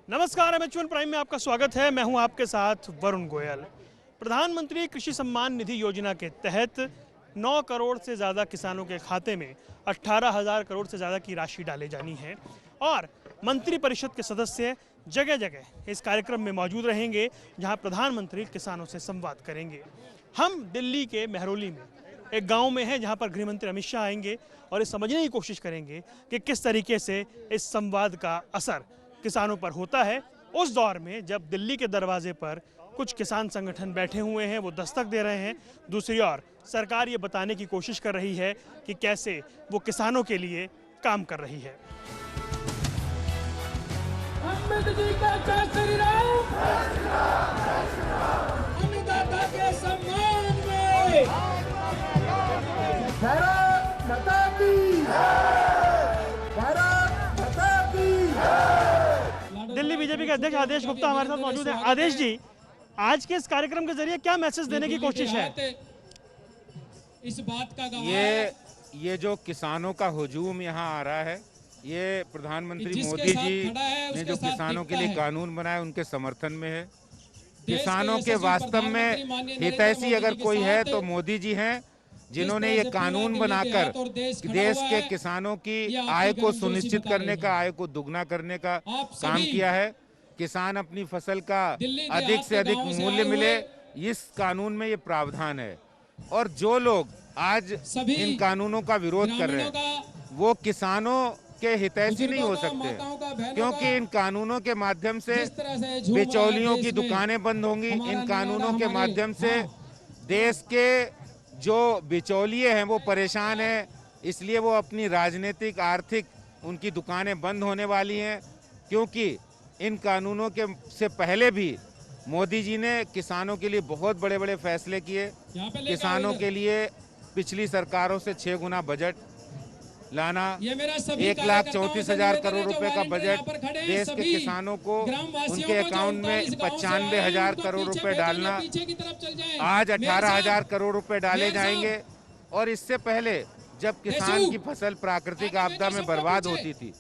नमस्कार, एमएच1 प्राइम में आपका स्वागत है। मैं हूं आपके साथ वरुण गोयल। प्रधानमंत्री कृषि सम्मान निधि योजना के तहत 9 करोड़ से ज़्यादा किसानों के खाते में 18,000 करोड़ से ज़्यादा की राशि डाले जानी है और मंत्री परिषद के सदस्य जगह जगह इस कार्यक्रम में मौजूद रहेंगे, जहां प्रधानमंत्री किसानों से संवाद करेंगे। हम दिल्ली के मेहरौली में एक गांव में हैं, जहां पर गृह मंत्री अमित शाह आएंगे और ये समझने की कोशिश करेंगे कि किस तरीके से इस संवाद का असर किसानों पर होता है। उस दौर में जब दिल्ली के दरवाजे पर कुछ किसान संगठन बैठे हुए हैं, वो दस्तक दे रहे हैं, दूसरी ओर सरकार ये बताने की कोशिश कर रही है कि कैसे वो किसानों के लिए काम कर रही है। अन्नदाता के सम्मान में भारत माता की, भारत माता की। दिल्ली बीजेपी के अध्यक्ष आदेश गुप्ता हमारे साथ मौजूद है। आदेश जी, आज के इस कार्यक्रम के जरिए क्या मैसेज देने की कोशिश है? इस बात का ये जो किसानों का हुजूम यहाँ आ रहा है, ये प्रधानमंत्री मोदी जी ने जो किसानों के लिए कानून बनाए उनके समर्थन में है। किसानों के वास्तव में हितैषी अगर कोई है तो मोदी जी हैं, जिन्होंने ये कानून बनाकर देश के किसानों की आय को सुनिश्चित करने का, आय को दुगना करने का काम किया है। किसान अपनी फसल का अधिक से अधिक मूल्य मिले, इस कानून में ये प्रावधान है। और जो लोग आज इन कानूनों का विरोध कर रहे हैं, वो किसानों के हितैषी नहीं हो सकते, क्योंकि इन कानूनों के माध्यम से बिचौलियों की दुकानें बंद होंगी। इन कानूनों के माध्यम से देश के जो बिचौलिए हैं वो परेशान हैं, इसलिए वो अपनी राजनीतिक, आर्थिक उनकी दुकानें बंद होने वाली हैं। क्योंकि इन कानूनों के से पहले भी मोदी जी ने किसानों के लिए बहुत बड़े बड़े फैसले किए। किसानों के लिए पिछली सरकारों से 6 गुना बजट लाना, 1,34,000 करोड़ रुपए का बजट देश के किसानों को उनके अकाउंट में 95,000 करोड़ रुपए डालना, आज 18,000 करोड़ रुपए डाले जाएंगे। और इससे पहले जब किसान की फसल प्राकृतिक आपदा में बर्बाद होती थी,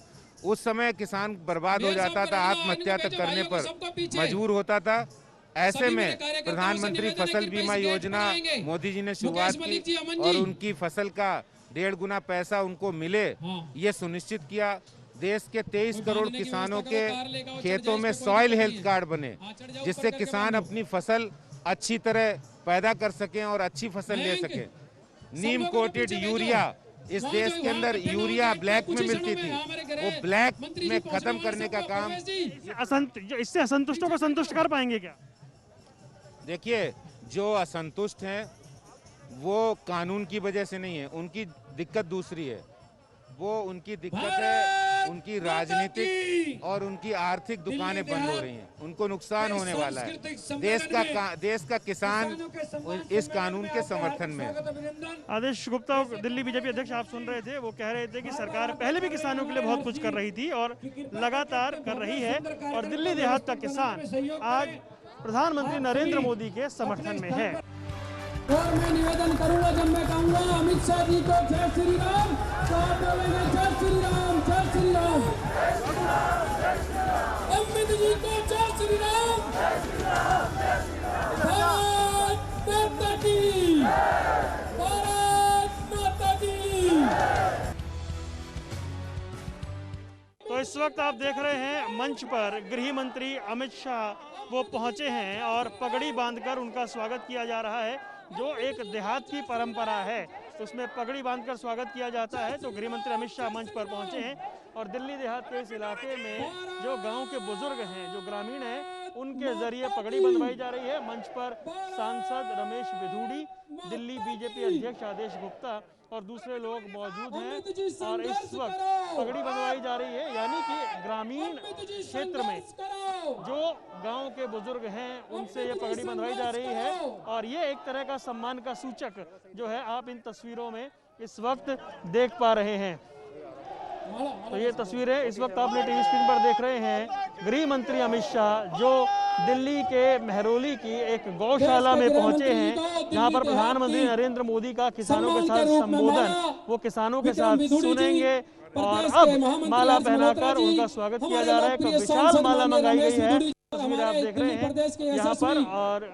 उस समय किसान बर्बाद हो जाता था, आत्महत्या तक करने पर मजबूर होता था। ऐसे में प्रधानमंत्री फसल बीमा योजना मोदी जी ने शुरुआत की और उनकी फसल का 1.5 गुना पैसा उनको मिले, ये सुनिश्चित किया। देश के 23 करोड़ किसानों के खेतों में सॉइल हेल्थ कार्ड बने, जिससे किसान अपनी फसल अच्छी तरह पैदा कर सकें और अच्छी फसल ले सकें। नीम कोटेड यूरिया, इस देश के अंदर यूरिया ब्लैक में मिलती थी, वो ब्लैक में खत्म करने का काम। इससे असंतुष्टों को संतुष्ट कर पाएंगे क्या? देखिए, जो असंतुष्ट हैं वो कानून की वजह से नहीं है, उनकी दिक्कत दूसरी है। वो उनकी दिक्कत है उनकी राजनीतिक और उनकी आर्थिक दुकानें बंद हो रही हैं, उनको नुकसान होने वाला है। देश का किसान इस कानून के समर्थन में। आदेश गुप्ता, दिल्ली बीजेपी अध्यक्ष, आप सुन रहे थे, वो कह रहे थे कि सरकार पहले भी किसानों के लिए बहुत कुछ कर रही थी और लगातार कर रही है, और दिल्ली देहात का किसान आज प्रधानमंत्री नरेंद्र मोदी के समर्थन में है। और मैं निवेदन करूंगा, जब मैं कहूंगा अमित शाह जी को जय श्री राम, तो आप बोलेंगे जय श्री राम, जय श्री राम। अमित जी को जय श्री राम, भारत माता की, भारत माता की। तो इस वक्त आप देख रहे हैं मंच पर गृह मंत्री अमित शाह वो पहुंचे हैं और पगड़ी बांधकर उनका स्वागत किया जा रहा है। जो एक देहात की परंपरा है, उसमें पगड़ी बांधकर स्वागत किया जाता है। तो गृह मंत्री अमित शाह मंच पर पहुंचे हैं और दिल्ली देहात के इस इलाके में जो गांव के बुजुर्ग हैं, जो ग्रामीण हैं, उनके जरिए पगड़ी बंधवाई जा रही है। मंच पर सांसद रमेश बिधूड़ी, दिल्ली बीजेपी अध्यक्ष आदेश गुप्ता और दूसरे लोग मौजूद हैं और इस वक्त पगड़ी बंधवाई जा रही है। यानी कि ग्रामीण क्षेत्र में जो गांव के बुजुर्ग हैं, उनसे ये पगड़ी बंधवाई जा रही है और ये एक तरह का सम्मान का सूचक जो है, आप इन तस्वीरों में इस वक्त देख पा रहे हैं। तो ये तस्वीरें इस वक्त आपने टीवी स्क्रीन पर देख रहे हैं। गृह मंत्री अमित शाह जो दिल्ली के मेहरौली की एक गौशाला में पहुंचे हैं, जहां पर प्रधानमंत्री नरेंद्र मोदी का किसानों के साथ संबोधन वो किसानों के साथ सुनेंगे, और अब माला पहनाकर उनका स्वागत किया जा रहा है। एक विशाल माला मंगाई गई है, तस्वीर आप देख रहे हैं यहाँ पर, और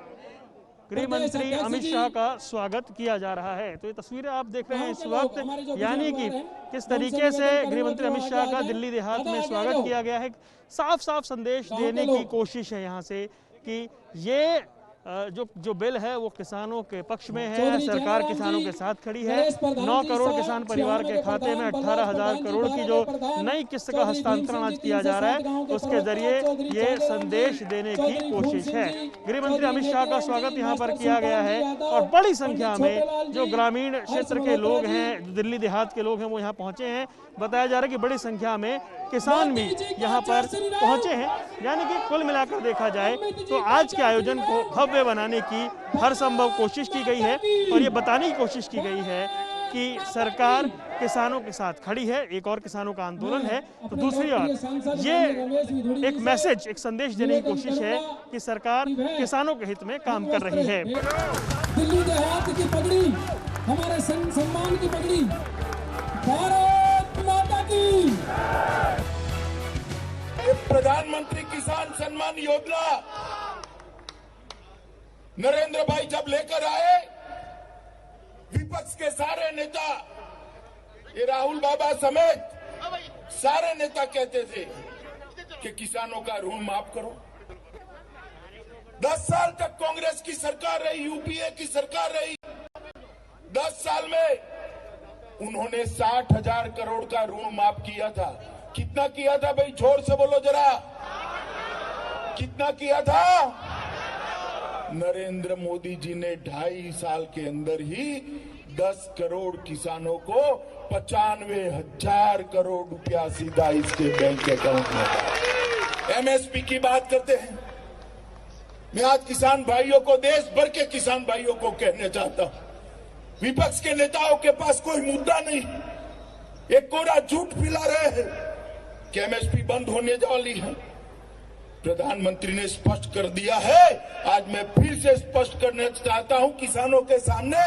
गृह मंत्री अमित शाह का स्वागत किया जा रहा है। तो ये तस्वीरें आप देख रहे हैं इस वक्त, यानी कि किस तरीके से गृह मंत्री अमित शाह का दिल्ली देहात में स्वागत किया गया है। साफ साफ संदेश देने की कोशिश है यहाँ से कि ये जो बिल है वो किसानों के पक्ष में है, सरकार किसानों के साथ खड़ी है। 9 करोड़ किसान परिवार के खाते में 18,000 करोड़ की जो नई किस्त का हस्तांतरण आज किया जा रहा है, उसके जरिए ये संदेश देने की कोशिश है। गृह मंत्री अमित शाह का स्वागत यहाँ पर किया गया है और बड़ी संख्या में जो ग्रामीण क्षेत्र के लोग हैं, जो दिल्ली देहात के लोग हैं, वो यहाँ पहुंचे हैं। बताया जा रहा है कि बड़ी संख्या में किसान भी यहाँ पर पहुंचे हैं। यानी कि कुल मिलाकर देखा जाए तो आज के आयोजन को भव्य बनाने की हर संभव कोशिश की गई है और ये बताने की कोशिश की गई है कि सरकार किसानों के साथ खड़ी है। एक और किसानों का आंदोलन है, तो दूसरी ओर ये एक मैसेज, एक संदेश देने की कोशिश है कि सरकार किसानों के हित में काम कर रही है। दिल्ली देहात की पगड़ी, हमारे सम्मान की पगड़ी, भारत माता की। प्रधानमंत्री किसान सम्मान योजना नरेंद्र भाई जब लेकर आए, विपक्ष के सारे नेता, ये राहुल बाबा समेत सारे नेता कहते थे कि किसानों का ऋण माफ करो। 10 साल तक कांग्रेस की सरकार रही, यूपीए की सरकार रही। 10 साल में उन्होंने 60,000 करोड़ का ऋण माफ किया था। कितना किया था भाई, जोर से बोलो जरा, कितना किया था? नरेंद्र मोदी जी ने 2.5 साल के अंदर ही 10 करोड़ किसानों को 95,000 करोड़ रुपया सीधा इसके बैंक अकाउंट में। एमएसपी की बात करते हैं। मैं आज किसान भाइयों को, देश भर के किसान भाइयों को कहना चाहता हूं, विपक्ष के नेताओं के पास कोई मुद्दा नहीं, एक कोरा झूठ फैला रहे हैं कि एमएसपी बंद होने वाली है। प्रधानमंत्री ने स्पष्ट कर दिया है। आज मैं फिर से स्पष्ट करना चाहता हूं किसानों के सामने,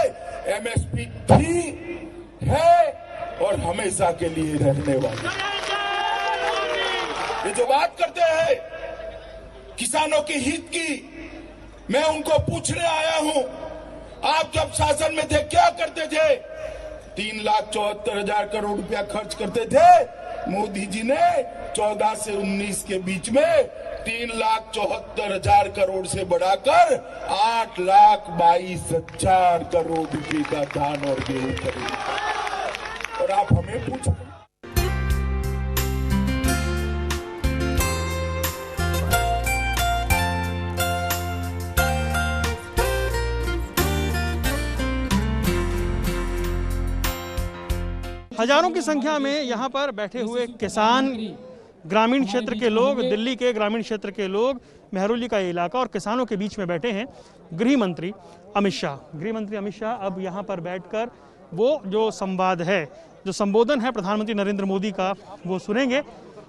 एमएसपी थी, है और हमेशा के लिए रहने वाली। ये जो बात करते हैं किसानों के हित की, मैं उनको पूछने आया हूं, आप जब शासन में थे क्या करते थे? 3,74,000 करोड़ रुपया खर्च करते थे। मोदी जी ने 14 से 19 के बीच में 3,74,000 करोड़ से बढ़ाकर 8,22,000 करोड़ रुपए का धान और गेहूं खरीदा। और आप हमें पूछ रहे हैं। हजारों की संख्या में यहाँ पर बैठे हुए किसान, ग्रामीण क्षेत्र के लोग, दिल्ली के ग्रामीण क्षेत्र के लोग, मेहरौली का ये इलाका, और किसानों के बीच में बैठे हैं गृह मंत्री अमित शाह। गृह मंत्री अमित शाह अब यहाँ पर बैठकर वो जो संवाद है, जो संबोधन है प्रधानमंत्री नरेंद्र मोदी का, वो सुनेंगे।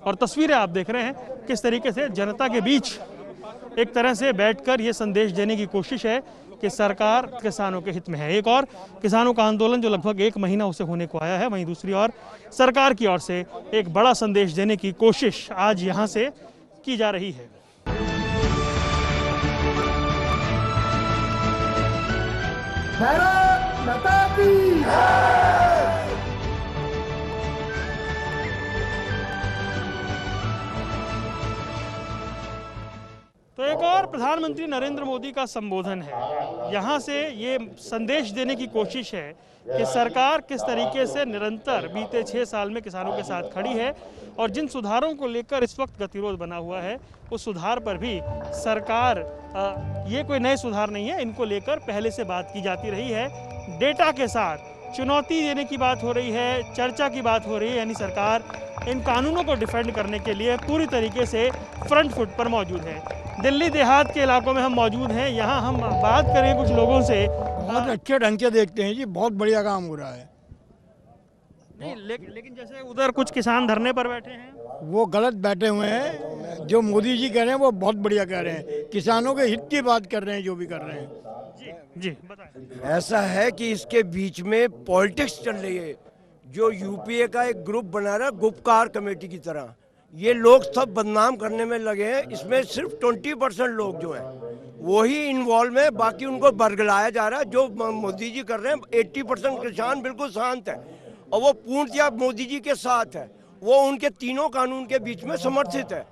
और तस्वीरें आप देख रहे हैं किस तरीके से जनता के बीच एक तरह से बैठकर ये संदेश देने की कोशिश है कि सरकार किसानों के हित में है। एक और किसानों का आंदोलन जो लगभग 1 महीना उसे होने को आया है, वहीं दूसरी ओर सरकार की ओर से एक बड़ा संदेश देने की कोशिश आज यहाँ से की जा रही है। भारत माता की। तो एक और प्रधानमंत्री नरेंद्र मोदी का संबोधन है। यहाँ से ये संदेश देने की कोशिश है कि सरकार किस तरीके से निरंतर बीते 6 साल में किसानों के साथ खड़ी है और जिन सुधारों को लेकर इस वक्त गतिरोध बना हुआ है, उस सुधार पर भी सरकार, ये कोई नए सुधार नहीं है, इनको लेकर पहले से बात की जाती रही है। डेटा के साथ चुनौती देने की बात हो रही है, चर्चा की बात हो रही है, यानी सरकार इन कानूनों को डिफेंड करने के लिए पूरी तरीके से फ्रंट फुट पर मौजूद है। दिल्ली देहात के इलाकों में हम मौजूद हैं। यहाँ हम बात करें कुछ लोगों से। बहुत अच्छे ढंग से देखते हैं जी, बहुत बढ़िया काम हो रहा है। नहीं, लेकिन जैसे उधर कुछ किसान धरने पर बैठे हैं, वो गलत बैठे हुए हैं। जो मोदी जी कह रहे हैं वो बहुत बढ़िया कह रहे हैं, किसानों के हित की बात कर रहे हैं, जो भी कर रहे हैं। जी बताएं। ऐसा है कि इसके बीच में पॉलिटिक्स चल रही है। जो यूपीए का एक ग्रुप बना रहा है गुपकार कमेटी की तरह, ये लोग सब बदनाम करने में लगे हैं। इसमें सिर्फ 20% लोग जो हैं वही इन्वॉल्व है, बाकी उनको बरगलाया जा रहा है। जो मोदी जी कर रहे हैं 80% किसान बिल्कुल शांत है और वो पूर्णतया मोदी जी के साथ है, वो उनके तीनों कानून के बीच में समर्थित है।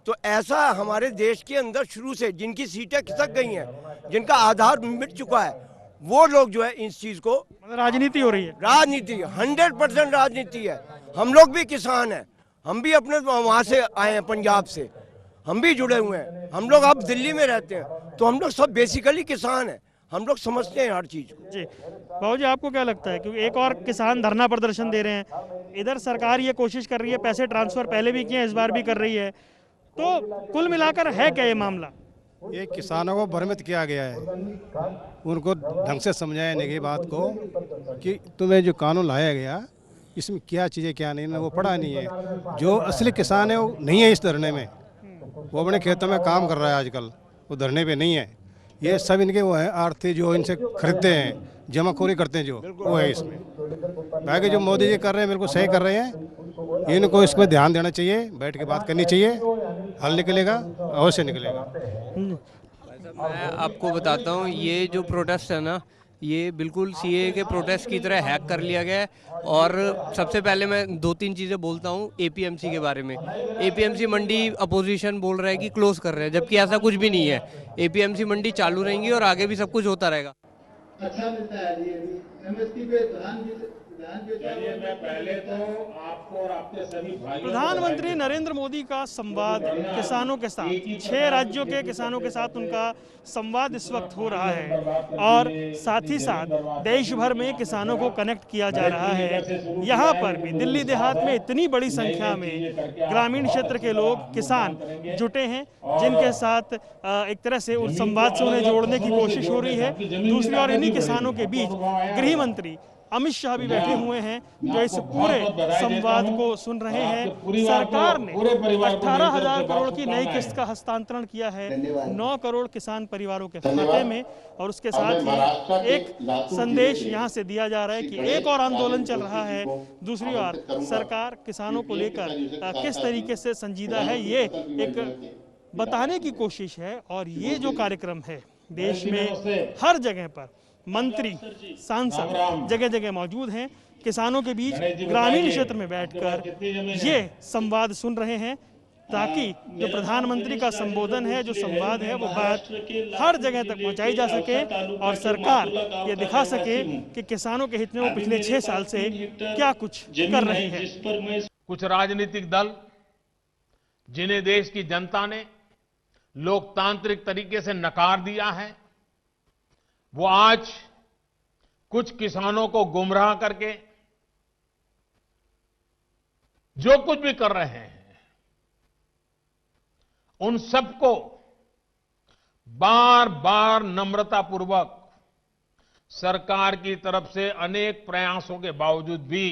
तो ऐसा हमारे देश के अंदर शुरू से जिनकी सीटें खिसक गई हैं, जिनका आधार मिट चुका है, वो लोग जो है इस चीज को राजनीति हो रही है। राजनीति 100% राजनीति है। हम लोग भी किसान हैं, हम भी अपने वहाँ से आए हैं, पंजाब से, हम भी जुड़े हुए हैं। हम लोग अब दिल्ली में रहते हैं, तो हम लोग सब बेसिकली किसान हैं। हम लोग समझते हैं हर चीज को। जी बाबू जी, आपको क्या लगता है? क्योंकि एक और किसान धरना प्रदर्शन दे रहे हैं, इधर सरकार ये कोशिश कर रही है, पैसे ट्रांसफर पहले भी किए, इस बार भी कर रही है, तो कुल मिलाकर है क्या ये मामला? ये किसानों को भ्रमित किया गया है, उनको ढंग से समझाया नहीं गई बात को कि तुम्हें जो कानून लाया गया इसमें क्या चीज़ें क्या नहीं, वो पढ़ा नहीं है। जो असली किसान है वो नहीं है इस धरने में, वो अपने खेतों में काम कर रहा है आजकल, वो धरने पे नहीं है। ये सब इनके वो है आड़ती जो इनसे खरीदते हैं, जमाखोरी करते हैं, जो वो है इसमें। बाकी जो मोदी जी कर रहे हैं बिल्कुल सही कर रहे हैं, इनको इसमें ध्यान देना चाहिए, बैठ के बात करनी चाहिए, हल निकलेगा, अवश्य निकलेगा। मैं आपको बताता हूँ, ये जो प्रोटेस्ट है ना, ये बिल्कुल सीए के प्रोटेस्ट की तरह हैक कर लिया गया है। और सबसे पहले मैं 2-3 चीज़ें बोलता हूँ एपीएमसी के बारे में। एपीएमसी मंडी अपोजिशन बोल रहा है कि क्लोज कर रहे हैं, जबकि ऐसा कुछ भी नहीं है। एपीएमसी मंडी चालू रहेंगी और आगे भी सब कुछ होता रहेगा। अच्छा मिलता है जी, एमएसपी पे ध्यान मैं पहले तो आपको और आपके सभी भाइयों, प्रधानमंत्री नरेंद्र मोदी का संवाद किसानों के साथ, 6 राज्यों के किसानों के साथ उनका संवाद इस वक्त हो रहा है और साथ ही साथ देश भर में किसानों को कनेक्ट किया जा रहा है। यहाँ पर भी दिल्ली देहात में इतनी बड़ी संख्या में ग्रामीण क्षेत्र के लोग किसान जुटे हैं, जिनके साथ एक तरह से उस संवाद से उन्हें जोड़ने की कोशिश हो रही है। दूसरी ओर इन्हीं किसानों के बीच गृह मंत्री अमित शाह भी बैठे हुए हैं, जो इस पूरे संवाद को सुन रहे हैं। सरकार ने 18,000 करोड़ की नई किस्त का हस्तांतरण किया है 9 करोड़ किसान परिवारों के खाते में, और उसके साथ ही एक संदेश यहां से दिया जा रहा है कि एक और आंदोलन चल रहा है। दूसरी ओर सरकार किसानों को लेकर किस तरीके से संजीदा है, ये एक बताने की कोशिश है। और ये जो कार्यक्रम है, देश में हर जगह पर मंत्री, सांसद जगह जगह मौजूद हैं, किसानों के बीच ग्रामीण क्षेत्र में बैठकर ये संवाद सुन रहे हैं, ताकि जो प्रधानमंत्री का संबोधन है, जो संवाद है, वो बात हर जगह तक पहुंचाई जा सके और सरकार ये दिखा सके कि किसानों के हित में वो पिछले 6 साल से क्या कुछ कर रही है। कुछ राजनीतिक दल जिन्हें देश की जनता ने लोकतांत्रिक तरीके से नकार दिया है, वो आज कुछ किसानों को गुमराह करके जो कुछ भी कर रहे हैं, उन सबको बार बार नम्रतापूर्वक सरकार की तरफ से अनेक प्रयासों के बावजूद भी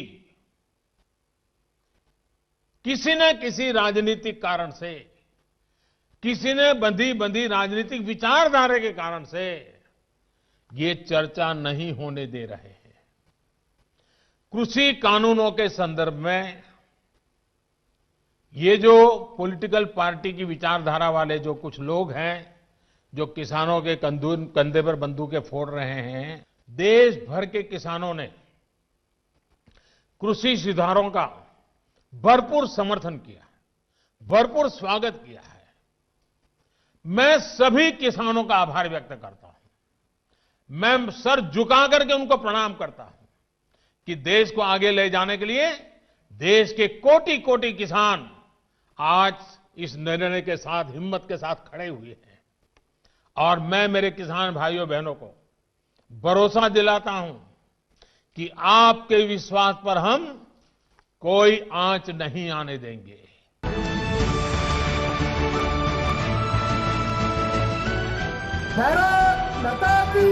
किसी न किसी राजनीतिक कारण से, किसी ने बंधी राजनीतिक विचारधारा के कारण से ये चर्चा नहीं होने दे रहे हैं। कृषि कानूनों के संदर्भ में ये जो पॉलिटिकल पार्टी की विचारधारा वाले जो कुछ लोग हैं, जो किसानों के कंधे पर बंदूकें फोड़ रहे हैं, देश भर के किसानों ने कृषि सुधारों का भरपूर समर्थन किया, भरपूर स्वागत किया है। मैं सभी किसानों का आभार व्यक्त करता हूं। मैं सर झुका करके उनको प्रणाम करता हूं कि देश को आगे ले जाने के लिए देश के कोटि कोटि किसान आज इस निर्णय के साथ, हिम्मत के साथ खड़े हुए हैं। और मैं मेरे किसान भाइयों बहनों को भरोसा दिलाता हूं कि आपके विश्वास पर हम कोई आंच नहीं आने देंगे। भारत माता की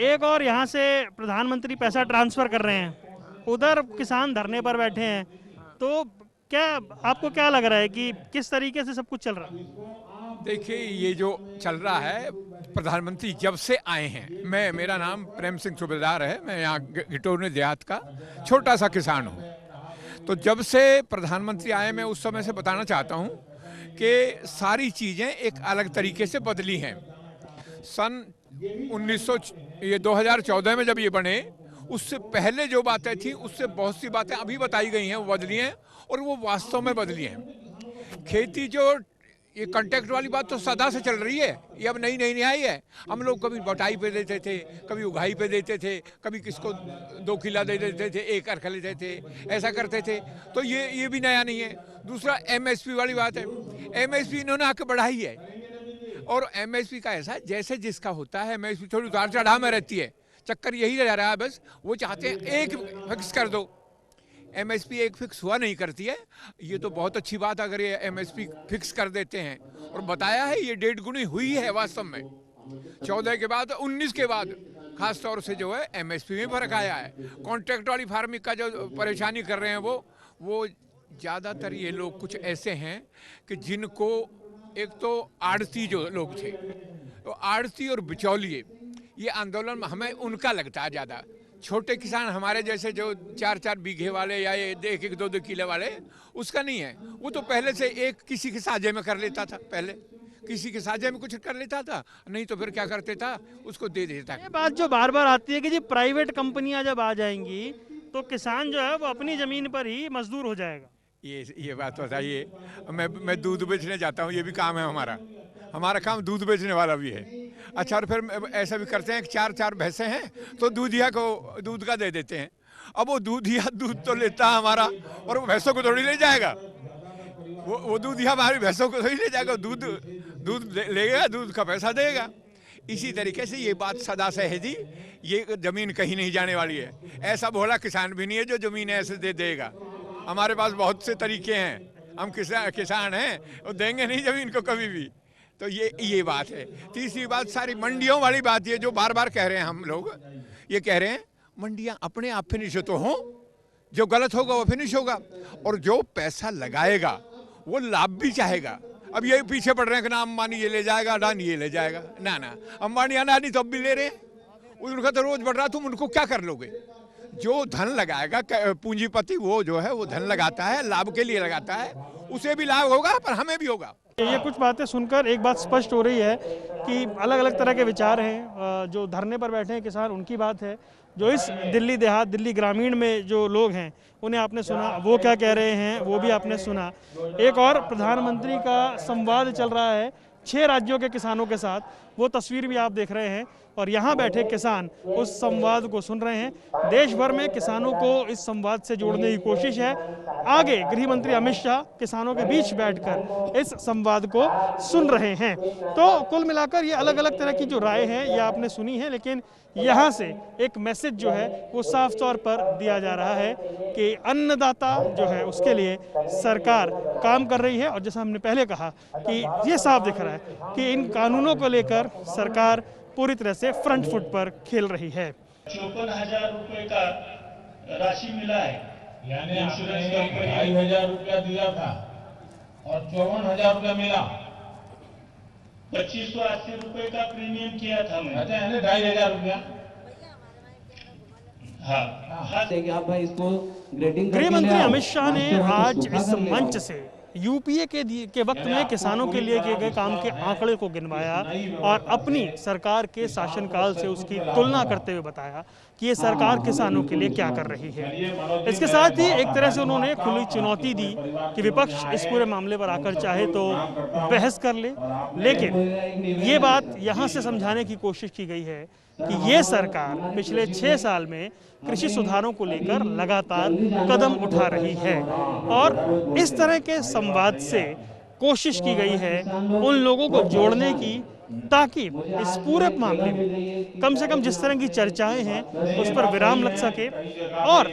एक और यहाँ से प्रधानमंत्री पैसा ट्रांसफर कर रहे हैं, उधर किसान धरने पर बैठे हैं, तो क्या आपको क्या लग रहा है कि किस तरीके से सब कुछ चल रहा है? देखिए, ये जो चल रहा है, प्रधानमंत्री जब से आए हैं, मेरा नाम प्रेम सिंह सूबेदार है, मैं यहाँ घिटोरनी देहात का छोटा सा किसान हूँ। तो जब से प्रधानमंत्री आए, मैं उस समय से बताना चाहता हूँ कि सारी चीज़ें एक अलग तरीके से बदली हैं। सन 2014 में जब ये बने, उससे पहले जो बातें थी, उससे बहुत सी बातें अभी बताई गई हैं, वो बदली हैं और वो वास्तव में बदली हैं। खेती जो ये कॉन्ट्रैक्ट वाली बात तो सदा से चल रही है, ये अब नई नहीं आई है। हम लोग कभी बटाई पे देते थे, कभी उगाई पे देते थे, कभी किसको 2 किला दे देते थे, 1 अर्ख लेते थे, ऐसा करते थे। तो ये भी नया नहीं है। दूसरा MSP वाली बात है, MSP इन्होंने आके बढ़ाई है। और MSP का ऐसा जैसे जिसका होता है, MSP थोड़ी उतार चढ़ाव में रहती है। चक्कर यही रह रहा है, बस वो चाहते हैं एक फिक्स कर दो। MSP एक फिक्स हुआ नहीं करती है। ये तो बहुत अच्छी बात, अगर ये MSP फिक्स कर देते हैं। और बताया है ये 1.5 गुनी हुई है वास्तव में। 14 के बाद, 19 के बाद खास तौर से जो है MSP में फर्क आया है। कॉन्ट्रैक्ट वाली फार्मिंग का जो परेशानी कर रहे हैं वो ज़्यादातर ये लोग कुछ ऐसे हैं कि जिनको, एक तो आड़ती जो लोग थे, तो आड़ती और बिचौलिए, ये आंदोलन हमें उनका लगता है ज़्यादा। छोटे किसान हमारे जैसे जो 4-4 बीघे वाले या 1-1, 2-2 किले वाले, उसका नहीं है। वो तो पहले से एक किसी के साझे में कर लेता था, पहले किसी के साझे में कुछ कर लेता था, नहीं तो फिर क्या करते था, उसको दे देता। ये बात जो बार बार आती है कि जी प्राइवेट कंपनियां जब आ जाएंगी तो किसान जो है वो अपनी जमीन पर ही मजदूर हो जाएगा। ये बात बताइए। मैं दूध बेचने जाता हूँ, ये भी काम है हमारा काम दूध बेचने वाला भी है। अच्छा, और फिर ऐसा भी करते हैं कि 4-4 भैंसें हैं तो दूधिया को दूध का दे देते हैं। अब वो दूधिया दूध तो लेता है हमारा, और वो भैंसों को थोड़ी ले जाएगा। वो दूधिया हमारी भैंसों को थोड़ी ले जाएगा, दूध लेगा, दूध का पैसा देगा। इसी तरीके से ये बात सदा से है जी, ये ज़मीन कहीं नहीं जाने वाली है। ऐसा भोला किसान भी नहीं है जो ज़मीन ऐसे दे देगा। हमारे पास बहुत से तरीके हैं, हम किसान हैं, वो देंगे नहीं ज़मीन को कभी भी। तो ये बात है। तीसरी बात, सारी मंडियों वाली बात, ये जो बार बार कह रहे हैं हम लोग, ये कह रहे हैं मंडियां अपने आप फिनिश तो हों, जो गलत होगा वो फिनिश होगा, और जो पैसा लगाएगा वो लाभ भी चाहेगा। अब ये पीछे पड़ रहे हैं कि ना अंबानी ये ले जाएगा, अडानी ये ले जाएगा। ना, अंबानी अडानी तो अब भी ले रहे हैं, उनका तो रोज बढ़ रहा, तुम उनको क्या कर लोगे। जो धन लगाएगा पूंजीपति, वो जो है वो धन लगाता है, लाभ के लिए लगाता है, उसे भी लाभ होगा पर हमें भी होगा। ये कुछ बातें सुनकर एक बात स्पष्ट हो रही है कि अलग अलग तरह के विचार हैं। जो धरने पर बैठे हैं किसान, उनकी बात है। जो इस दिल्ली देहात, दिल्ली ग्रामीण में जो लोग हैं, उन्हें आपने सुना, वो क्या कह रहे हैं वो भी आपने सुना। एक और प्रधानमंत्री का संवाद चल रहा है 6 राज्यों के किसानों के साथ, वो तस्वीर भी आप देख रहे हैं। और यहाँ बैठे किसान उस संवाद को सुन रहे हैं। देश भर में किसानों को इस संवाद से जोड़ने की कोशिश है। आगे गृह मंत्री अमित शाह किसानों के बीच बैठकर इस संवाद को सुन रहे हैं। तो कुल मिलाकर ये अलग अलग तरह की जो राय है ये आपने सुनी है, लेकिन यहाँ से एक मैसेज जो है वो साफ तौर पर दिया जा रहा है कि अन्नदाता जो है उसके लिए सरकार काम कर रही है। और जैसा हमने पहले कहा कि ये साफ दिख रहा है कि इन कानूनों को लेकर सरकार पूरी तरह से फ्रंट फुट पर खेल रही है। 54,000 रुपए का राशि मिला है, यानी इंश्योरेंस कंपनी 2,500 रुपया दिया था और 54,000 रुपया मिला। 2580 रुपए का प्रीमियम किया था मैंने। अच्छा, यानी 2,500 रुपया। गृह मंत्री अमित शाह ने आज इस मंच से यूपीए के वक्त में किसानों के लिए किए गए काम के आंकड़े को गिनवाया और अपनी सरकार के शासनकाल से उसकी तुलना करते हुए बताया कि ये सरकार किसानों के लिए क्या कर रही है। इसके साथ ही एक तरह से उन्होंने खुली चुनौती दी कि विपक्ष इस पूरे मामले पर आकर चाहे तो बहस कर ले, लेकिन ये बात यहाँ से समझाने की कोशिश की गई है कि ये सरकार पिछले 6 साल में कृषि सुधारों को लेकर लगातार कदम उठा रही है। और इस तरह के संवाद से कोशिश की गई है उन लोगों को जोड़ने की, ताकि इस पूरे मामले में कम से कम जिस तरह की चर्चाएं हैं उस पर विराम लग सके। और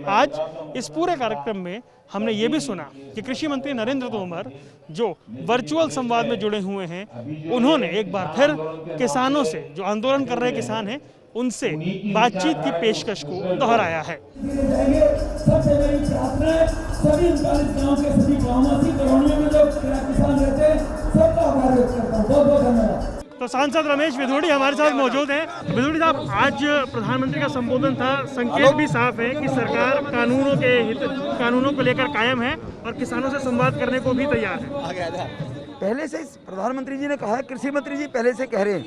आज इस पूरे कार्यक्रम में हमने ये भी सुना कि कृषि मंत्री नरेंद्र तोमर जो वर्चुअल संवाद में जुड़े हुए हैं, उन्होंने एक बार फिर किसानों से, जो आंदोलन कर रहे किसान हैं, उनसे बातचीत की पेशकश को दोहराया है। सबसे बड़ी प्रार्थना है सभी 39 गाँव के सभी गाँवों की कॉलोनियों में जो किसान रहते हैं सबका आभार व्यक्त करता हूँ। बहुत बहुत धन्यवाद। तो सांसद रमेश विधोड़ी हमारे साथ मौजूद हैं। विधोड़ी साहब, आज प्रधानमंत्री का संबोधन था, संकेत भी साफ है कि सरकार कानूनों को लेकर कायम है और किसानों से संवाद करने को भी तैयार है। पहले से प्रधानमंत्री जी ने कहा है, कृषि मंत्री जी पहले से कह रहे हैं,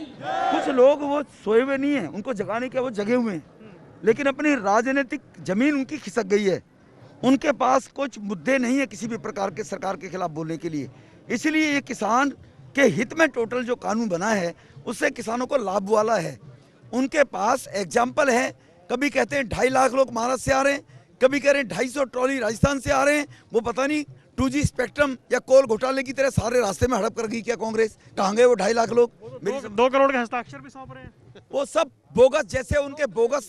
कुछ लोग वो सोए हुए नहीं है, उनको जगाने के वो जगे हुए हैं, लेकिन अपनी राजनीतिक जमीन उनकी खिसक गई है। उनके पास कुछ मुद्दे नहीं है किसी भी प्रकार के सरकार के खिलाफ बोलने के लिए। इसलिए ये किसान के हित में टोटल जो कानून बना है उससे किसानों को लाभ वाला है। उनके पास एग्जाम्पल है, कभी कहते हैं 2.5 लाख लोग महाराष्ट्र से आ रहे हैं, कभी कह रहे हैं 250 ट्रॉली राजस्थान से आ रहे हैं। वो पता नहीं 2G स्पेक्ट्रम या कोल घोटाले की तरह सारे रास्ते में हड़प कर गई क्या कांग्रेस? कहाँ गए वो 2.5 लाख लोग? 2 करोड़ के हस्ताक्षर भी सौंप रहे हैं। वो सब बोगस, जैसे उनके बोगस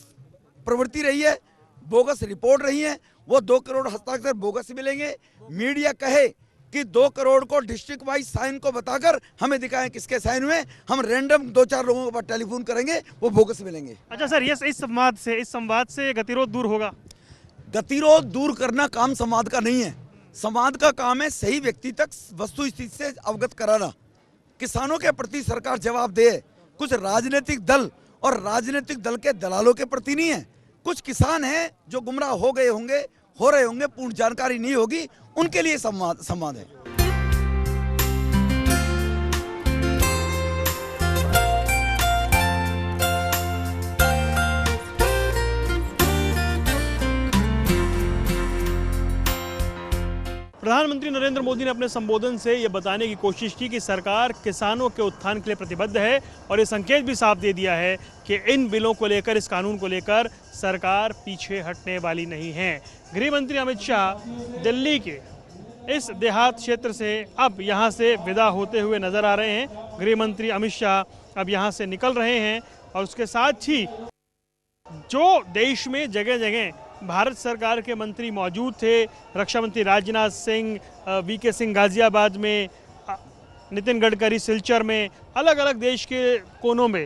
प्रवृत्ति रही है, बोगस रिपोर्ट रही है, वो 2 करोड़ हस्ताक्षर बोगस मिलेंगे। मीडिया कहे कि 2 करोड़ को डिस्ट्रिक्ट वाइज साइन को बताकर हमें दिखाएं किसके साइन हुए, हम रैंडम 2-4 लोगों पर टेलीफोन करेंगे, वो बोगस मिलेंगे। अच्छा सर, ये इस संवाद से गतिरोध दूर होगा? गतिरोध दूर करना काम संवाद का नहीं है। संवाद का काम है सही व्यक्ति तक वस्तु स्थिति से अवगत कराना। किसानों के प्रति सरकार जवाबदेह है, कुछ राजनीतिक दल और राजनीतिक दल के दलालों के प्रति नहीं है। कुछ किसान हैं जो गुमराह हो गए होंगे, हो रहे होंगे, पूर्ण जानकारी नहीं होगी, उनके लिए संवाद है। प्रधानमंत्री नरेंद्र मोदी ने अपने संबोधन से ये बताने की कोशिश की कि सरकार किसानों के उत्थान के लिए प्रतिबद्ध है और ये संकेत भी साफ दे दिया है कि इन बिलों को लेकर, इस कानून को लेकर सरकार पीछे हटने वाली नहीं है। गृह मंत्री अमित शाह दिल्ली के इस देहात क्षेत्र से अब यहाँ से विदा होते हुए नजर आ रहे हैं। गृह मंत्री अमित शाह अब यहाँ से निकल रहे हैं और उसके साथ ही जो देश में जगह जगह भारत सरकार के मंत्री मौजूद थे, रक्षा मंत्री राजनाथ सिंह, VK सिंह गाजियाबाद में, नितिन गडकरी सिलचर में, अलग अलग देश के कोनों में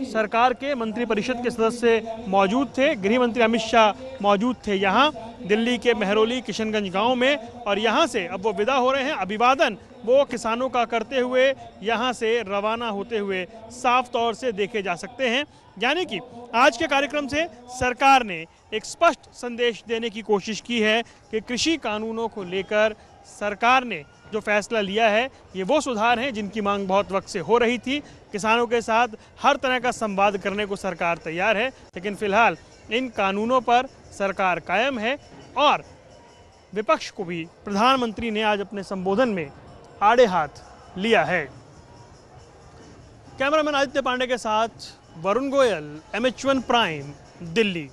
सरकार के मंत्रिपरिषद के सदस्य मौजूद थे। गृह मंत्री अमित शाह मौजूद थे यहाँ दिल्ली के मेहरौली किशनगंज गांव में और यहाँ से अब वो विदा हो रहे हैं। अभिवादन वो किसानों का करते हुए यहाँ से रवाना होते हुए साफ तौर से देखे जा सकते हैं। यानी कि आज के कार्यक्रम से सरकार ने एक स्पष्ट संदेश देने की कोशिश की है कि कृषि कानूनों को लेकर सरकार ने जो फैसला लिया है ये वो सुधार हैं जिनकी मांग बहुत वक्त से हो रही थी। किसानों के साथ हर तरह का संवाद करने को सरकार तैयार है, लेकिन फिलहाल इन कानूनों पर सरकार कायम है और विपक्ष को भी प्रधानमंत्री ने आज अपने संबोधन में आड़े हाथ लिया है। कैमरामैन आदित्य पांडे के साथ वरुण गोयल, MH1 प्राइम, दिल्ली।